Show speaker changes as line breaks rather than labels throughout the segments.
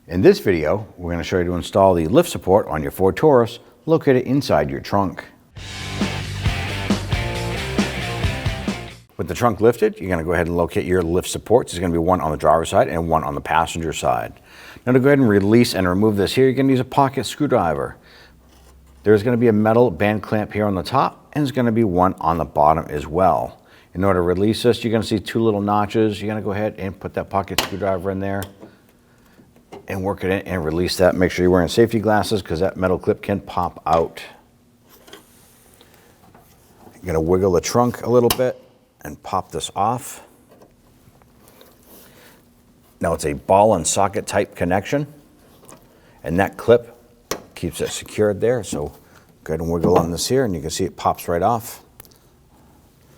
In this video, we're going to show you to install the lift support on your Ford Taurus located inside your trunk. With the trunk lifted, you're going to go ahead and locate your lift supports. There's going to be one on the driver's side and one on the passenger side. Now to go ahead and release and remove this here, you're going to use a pocket screwdriver. There's going to be a metal band clamp here on the top, and there's going to be one on the bottom as well. In order to release this, you're going to see two little notches. You're going to go ahead and put that pocket screwdriver in there and work it in and release that. Make sure you're wearing safety glasses because that metal clip can pop out. You're going to wiggle the trunk a little bit and pop this off. Now it's a ball and socket type connection, and that clip keeps it secured there. So go ahead and wiggle on this here and you can see it pops right off.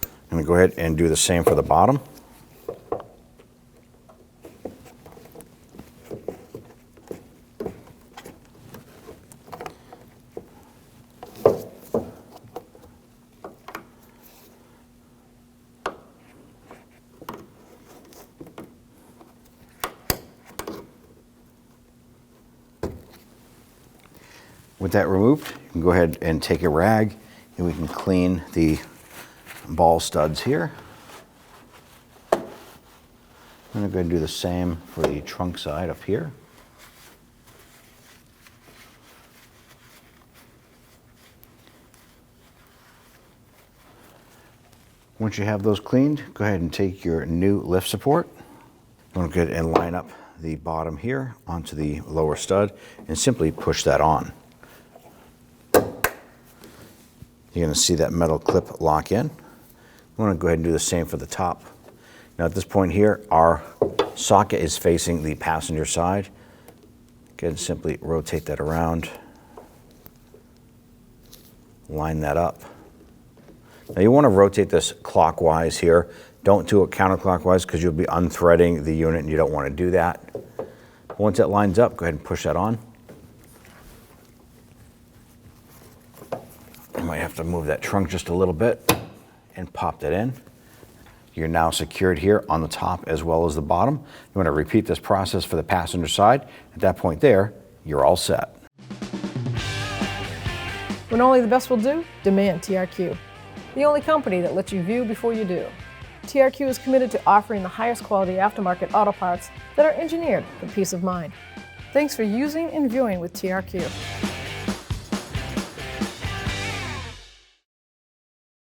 I'm going to go ahead and do the same for the bottom. With that removed, you can go ahead and take a rag and we can clean the ball studs here. I'm going to go ahead and do the same for the trunk side up here. Once you have those cleaned, go ahead and take your new lift support. I'm going to go ahead and line up the bottom here onto the lower stud and simply push that on. You're going to see that metal clip lock in. I'm going to go ahead and do the same for the top. Now at this point here, our socket is facing the passenger side. Go ahead and simply rotate that around. Line that up. Now you want to rotate this clockwise here. Don't do it counterclockwise because you'll be unthreading the unit and you don't want to do that. Once it lines up, go ahead and push that on. You might have to move that trunk just a little bit and pop that in. You're now secured here on the top as well as the bottom. You want to repeat this process for the passenger side. At that point there, you're all set.
When only the best will do, demand TRQ. The only company that lets you view before you do. TRQ is committed to offering the highest quality aftermarket auto parts that are engineered for peace of mind. Thanks for using and viewing with TRQ.